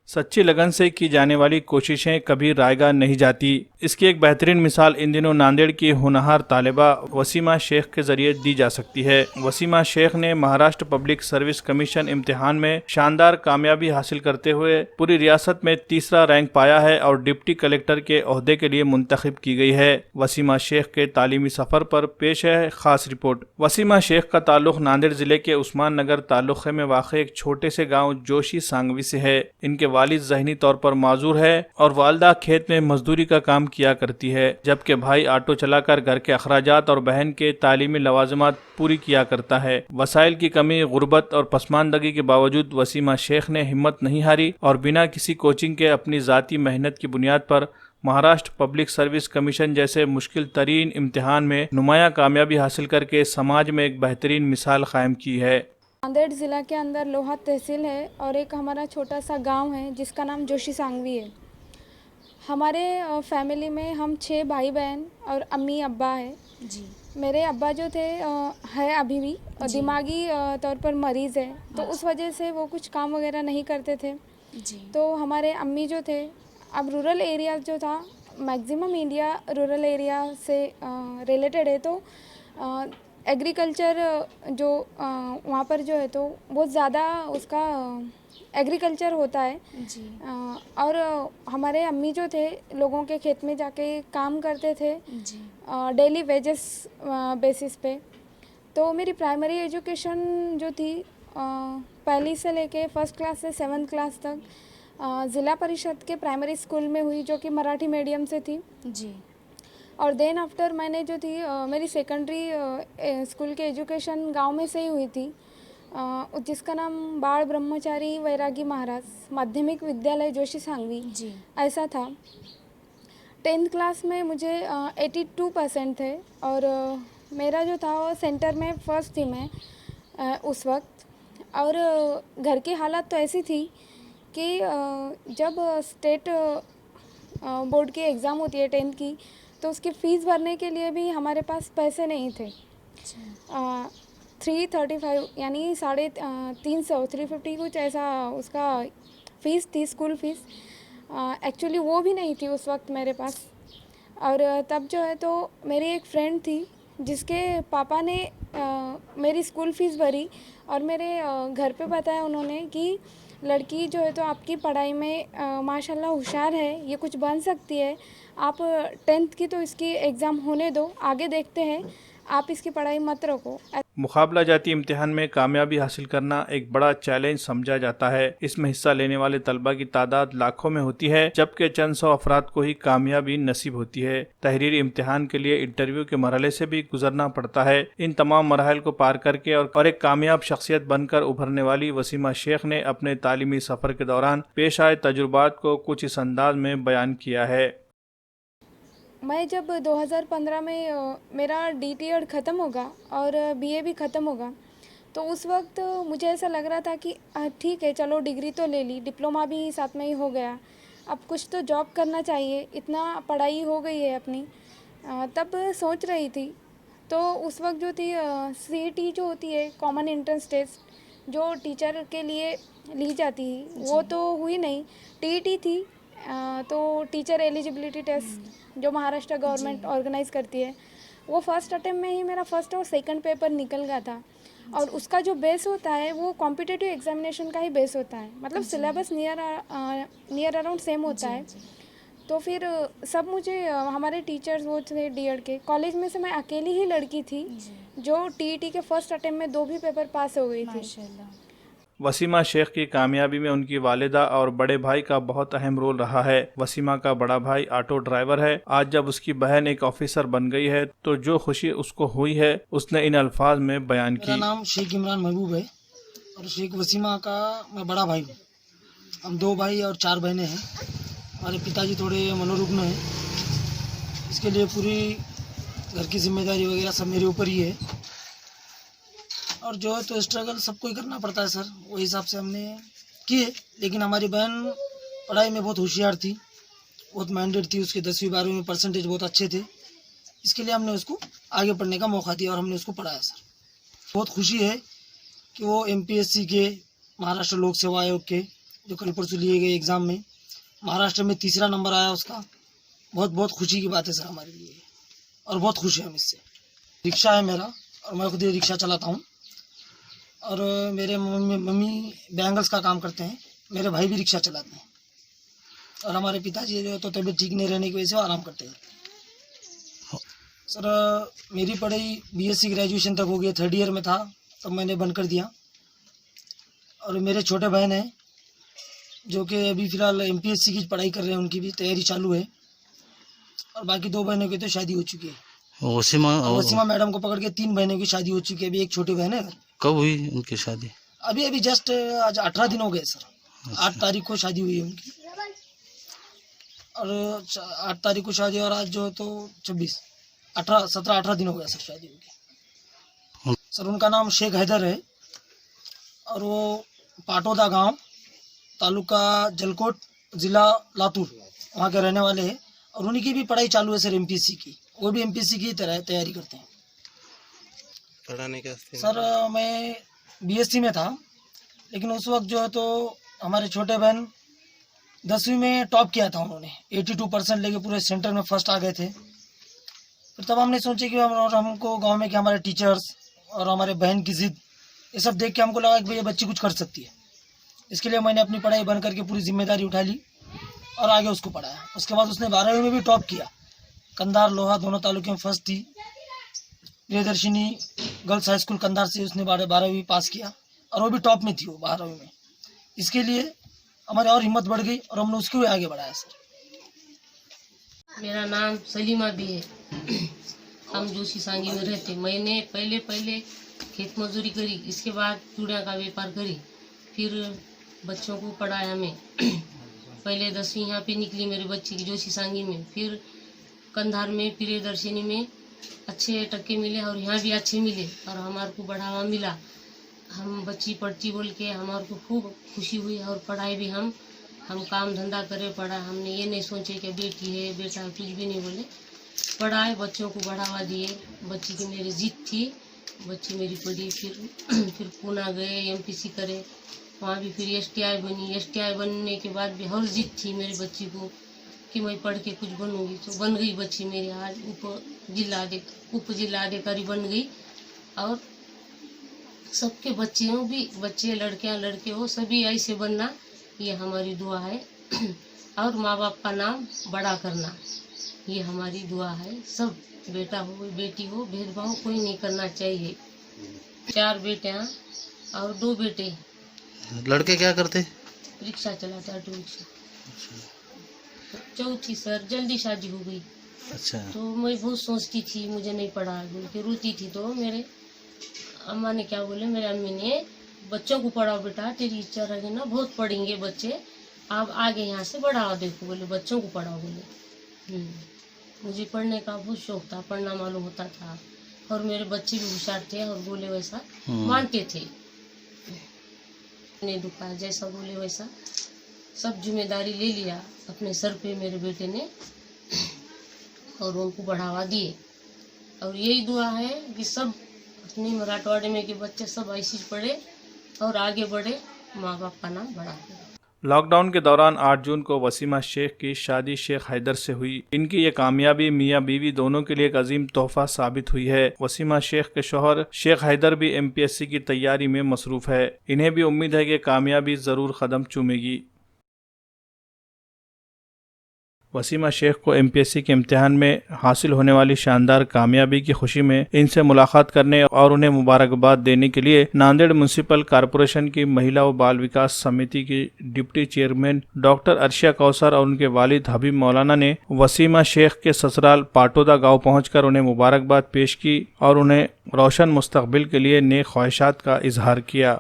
सच्ची लगन से की जाने वाली कोशिशें कभी रायगा नहीं जाती। इसकी एक बेहतरीन मिसाल इन दिनों नांदेड़ की होनहार तालिबा वसीमा शेख के जरिए दी जा सकती है। वसीमा शेख ने महाराष्ट्र पब्लिक सर्विस कमीशन इम्तिहान में शानदार कामयाबी हासिल करते हुए पूरी रियासत में तीसरा रैंक पाया है और डिप्टी कलेक्टर के ओहदे के लिए मुंतखब की गई है। वसीमा शेख के तालीमी सफर पर पेश है खास रिपोर्ट। वसीमा शेख का ताल्लुक नांदेड़ जिले के उस्मान नगर तालुके में वाक़े एक छोटे से गाँव जोशी सांगवी से है। इनके वालिद ज़हनी तौर पर माजूर है और वालदा खेत में मजदूरी का काम किया करती है, जबकि भाई ऑटो चलाकर घर के अखराजात और बहन के तालीमी लवाजमात पूरी किया करता है। वसाइल की कमी, गुर्बत और पसमानदगी के बावजूद वसीमा शेख ने हिम्मत नहीं हारी और बिना किसी कोचिंग के अपनी ज़ाती मेहनत की बुनियाद पर महाराष्ट्र पब्लिक सर्विस कमीशन जैसे मुश्किल तरीन इम्तिहान में नुमाया कामयाबी हासिल करके समाज में एक बेहतरीन मिसाल कायम की है। नांदेड़ ज़िला के अंदर लोहा तहसील है और एक हमारा छोटा सा गांव है जिसका नाम जोशी सांगवी है। हमारे फैमिली में हम 6 भाई बहन और अम्मी अब्बा है जी। मेरे अब्बा जो थे है अभी भी दिमागी तौर पर मरीज़ है, तो उस वजह से वो कुछ काम वगैरह नहीं करते थे जी। तो हमारे अम्मी जो थे, अब रूरल एरिया जो था, मैक्सिमम इंडिया रूरल एरिया से रिलेटेड है, तो एग्रीकल्चर जो वहाँ पर जो है तो बहुत ज़्यादा उसका एग्रीकल्चर होता है जी। और हमारे अम्मी जो थे लोगों के खेत में जाके काम करते थे जी। डेली वेजेस बेसिस पे। तो मेरी प्राइमरी एजुकेशन जो थी पहली से लेके फर्स्ट क्लास से 7th क्लास तक ज़िला परिषद के प्राइमरी स्कूल में हुई, जो कि मराठी मीडियम से थी जी। और देन आफ्टर मैंने जो थी मेरी सेकेंडरी स्कूल की एजुकेशन गांव में से ही हुई थी, जिसका नाम बाल ब्रह्मचारी वैरागी महाराज माध्यमिक विद्यालय जोशी सांगवी जी ऐसा था। 10th क्लास में मुझे 82% थे और मेरा जो था वो सेंटर में फर्स्ट थी मैं उस वक्त। और घर की हालत तो ऐसी थी कि जब स्टेट बोर्ड की एग्ज़ाम होती है 10th की, तो उसकी फ़ीस भरने के लिए भी हमारे पास पैसे नहीं थे। 335 यानी 350 कुछ ऐसा उसका फ़ीस थी, स्कूल फ़ीस। एक्चुअली वो भी नहीं थी उस वक्त मेरे पास। और तब जो है तो मेरी एक फ्रेंड थी जिसके पापा ने मेरी स्कूल फ़ीस भरी और मेरे घर पे बताया उन्होंने कि लड़की जो है तो आपकी पढ़ाई में माशाल्लाह होशियार है, ये कुछ बन सकती है, आप 10th की तो इसकी एग्ज़ाम होने दो, आगे देखते हैं, आप इसकी पढ़ाई मत रोको। मुकाबला जाती इम्तिहान में कामयाबी हासिल करना एक बड़ा चैलेंज समझा जाता है। इसमें हिस्सा लेने वाले तलबा की तादाद लाखों में होती है, जबकि चंद सौ अफराद को ही कामयाबी नसीब होती है। तहरीरी इम्तिहान के लिए इंटरव्यू के मरहले से भी गुजरना पड़ता है। इन तमाम मराहल को पार करके और एक कामयाब शख्सियत बनकर उभरने वाली वसीमा शेख ने अपने तालीमी सफ़र के दौरान पेश आए तजुर्बात को कुछ इस अंदाज में बयान किया है। मैं जब 2015 में मेरा DTED ख़त्म होगा और BA भी ख़त्म होगा, तो उस वक्त मुझे ऐसा लग रहा था कि ठीक है, चलो डिग्री तो ले ली, डिप्लोमा भी साथ में ही हो गया, अब कुछ तो जॉब करना चाहिए, इतना पढ़ाई हो गई है अपनी। तब सोच रही थी, तो उस वक्त जो थी CET जो होती है, कॉमन एंट्रेंस टेस्ट, जो टीचर के लिए ली जाती है, वो तो हुई नहीं। TET थी, तो टीचर एलिजिबिलिटी टेस्ट जो महाराष्ट्र गवर्नमेंट ऑर्गेनाइज़ करती है, वो फर्स्ट अटेम्प्ट में ही मेरा फर्स्ट और सेकंड पेपर निकल गया था। और उसका जो बेस होता है वो कॉम्पिटिटिव एग्जामिनेशन का ही बेस होता है, मतलब सिलेबस नियर अराउंड सेम होता है। तो फिर सब मुझे हमारे टीचर्स वो थे DED के, कॉलेज में से मैं अकेली ही लड़की थी जो TET के फर्स्ट अटेम्प्ट में 2 भी पेपर पास हो गई थी। वसीमा शेख की कामयाबी में उनकी वालिदा और बड़े भाई का बहुत अहम रोल रहा है। वसीमा का बड़ा भाई ऑटो ड्राइवर है। आज जब उसकी बहन एक ऑफिसर बन गई है तो जो खुशी उसको हुई है उसने इन अल्फाज में बयान की। मेरा नाम शेख इमरान महबूब है और शेख वसीमा का मैं बड़ा भाई हूँ। हम 2 भाई और 4 बहनें हैं। हमारे पिताजी थोड़े मनोरुग्ण हैं, इसके लिए पूरी घर की जिम्मेदारी वगैरह सब मेरे ऊपर ही है। और जो है तो स्ट्रगल सबको ही करना पड़ता है सर, वही हिसाब से हमने किए। लेकिन हमारी बहन पढ़ाई में बहुत होशियार थी, बहुत माइंडेड थी, उसके 10वीं 12वीं में परसेंटेज बहुत अच्छे थे, इसके लिए हमने उसको आगे पढ़ने का मौका दिया और हमने उसको पढ़ाया सर। बहुत खुशी है कि वो MPSC के, महाराष्ट्र लोक सेवा आयोग के जो कल परसों लिए गए एग्ज़ाम में महाराष्ट्र में तीसरा नंबर आया उसका। बहुत बहुत खुशी की बात है सर हमारे लिए, और बहुत खुश है हम इससे। रिक्शा है मेरा और मैं खुद ही रिक्शा चलाता हूँ, और मेरे मम्मी बैंगल्स का काम करते हैं, मेरे भाई भी रिक्शा चलाते हैं, और हमारे पिताजी जो तो तबीयत ठीक नहीं रहने की वजह से आराम करते हैं। सर मेरी पढ़ाई बीएससी ग्रेजुएशन तक हो गई, 3rd ईयर में था तब मैंने बंद कर दिया। और मेरे छोटे बहन हैं जो कि अभी फ़िलहाल एमपीएससी की पढ़ाई कर रहे हैं, उनकी भी तैयारी चालू है। और बाकी 2 बहनों की तो शादी हो चुकी है। वसीमा मैडम को पकड़ के 3 बहनों की शादी हो चुकी है, अभी एक छोटी बहन है। कब हुई उनकी शादी? अभी जस्ट आज 18 दिन हो गए सर। 8 तारीख को शादी हुई है उनकी, और 8 तारीख को शादी, और आज जो है तो 17-18 दिन हो गया सर शादी हुई। सर उनका नाम शेख हैदर है, और वो पाटोदा गांव, तालुका जलकोट, ज़िला लातूर, वहाँ के रहने वाले हैं। और उन्हीं की भी पढ़ाई चालू है सर एमपीएससी की, वो भी एमपीएससी की तैयारी करते हैं। पढ़ाने का सर मैं बीएससी में था, लेकिन उस वक्त जो है तो हमारे छोटे बहन 10वीं में टॉप किया था, उन्होंने 82% लेके पूरे सेंटर में फर्स्ट आ गए थे। फिर तब हमने सोचे कि हमको गांव में कि हमारे टीचर्स और हमारे बहन की ज़िद, ये सब देख के हमको लगा कि ये बच्ची कुछ कर सकती है। इसके लिए मैंने अपनी पढ़ाई बंद करके पूरी जिम्मेदारी उठा ली और आगे उसको पढ़ाया। उसके बाद उसने 12वीं में भी टॉप किया, कंधार लोहा दोनों तालुके में फर्स्ट थी। Priyadarshini girls high school Kandhar से उसने 12वीं पास किया, और वो भी टॉप में थी वो 12वीं में। इसके लिए हमारी और हिम्मत बढ़ गई और हमने उसको भी आगे बढ़ाया सर। मेरा नाम सलीमा भी है। हम जोशी सांगी में रहते। मैंने पहले खेत मजदूरी करी, इसके बाद चूड़िया का व्यापार करी, फिर बच्चों को पढ़ाया मैं। पहले 10वीं यहाँ पे निकली मेरी बच्ची की जोशी सांगी में, फिर कंधार में प्रियदर्शिनी में अच्छे टक्के मिले और यहाँ भी अच्छे मिले और हमारे को बढ़ावा मिला। हम बच्ची पढ़ती बोल के हमारे को खूब खुशी हुई, और पढ़ाई भी हम काम धंधा करे पढ़ा। हमने ये नहीं सोचे कि बेटी है बेटा है, कुछ भी नहीं बोले, पढ़ाए, बच्चों को बढ़ावा दिए। बच्ची की मेरी जीत थी, बच्ची मेरी पढ़ी। फिर पूना गए, एमपीसी करे, वहाँ भी फिर एसटीआई बनी। एसटीआई बनने के बाद भी हर जीत थी मेरी बच्ची को कि मैं पढ़ के कुछ बनूंगी, तो बन गई बच्ची मेरी। आज उप जिलाधिकारी बन गई, और सबके बच्चे लड़कियां लड़के हो सभी ऐसे बनना, ये हमारी दुआ है। और माँ बाप का नाम बड़ा करना, ये हमारी दुआ है। सब बेटा हो बेटी हो, भेदभाव कोई नहीं करना चाहिए। 4 बेटियां और 2 बेटे। लड़के क्या करते? रिक्शा चलाते, ऑटो रिक्शा। चौथी सर जल्दी शादी हो गई। अच्छा। तो मैं बहुत सोचती थी मुझे नहीं पढ़ा बोल के रोती थी, तो मेरे अम्मा ने क्या बोले, मेरे अम्मी ने, बच्चों को पढ़ाओ बेटा, तेरी इच्छा रहे ना, बहुत पढ़ेंगे बच्चे, आप आगे यहाँ से बढ़ाओ, देखो बोले बच्चों को पढ़ाओ बोले। मुझे पढ़ने का बहुत शौक था, पढ़ना मालूम होता था, और मेरे बच्चे भी होशियार थे और बोले वैसा मानते थे। नहीं दुखा, जैसा बोले वैसा सब जिम्मेदारी ले लिया अपने सर पे मेरे बेटे ने, और उनको बढ़ावा दिए। और यही दुआ है कि सब अपने मराठवाड़े में के बच्चे सब ऐसी पढ़े और आगे बढ़े, माँ बाप का नाम बढ़ा दे। लॉकडाउन के दौरान 8 जून को वसीमा शेख की शादी शेख हैदर से हुई। इनकी ये कामयाबी मियां बीवी दोनों के लिए एक अजीम तोहफा साबित हुई है। वसीमा शेख के शौहर शेख हैदर भी एमपीएससी की तैयारी में मसरूफ है। इन्हें भी उम्मीद है कि कामयाबी जरूर कदम चूमेगी। वसीमा शेख को एमपीएससी के इम्तिहान में हासिल होने वाली शानदार कामयाबी की खुशी में इनसे मुलाकात करने और उन्हें मुबारकबाद देने के लिए नांदेड़ म्युनिसिपल कॉरपोरेशन की महिला व बाल विकास समिति की deputy chairman doctor Arshia Kausar और उनके वालिद हबीब मौलाना ने वसीमा शेख के ससुराल पाटोदा गांव पहुंचकर उन्हें मुबारकबाद पेश की और उन्हें रोशन मुस्तकबिल के लिए नेक ख्वाहिशात का इजहार किया।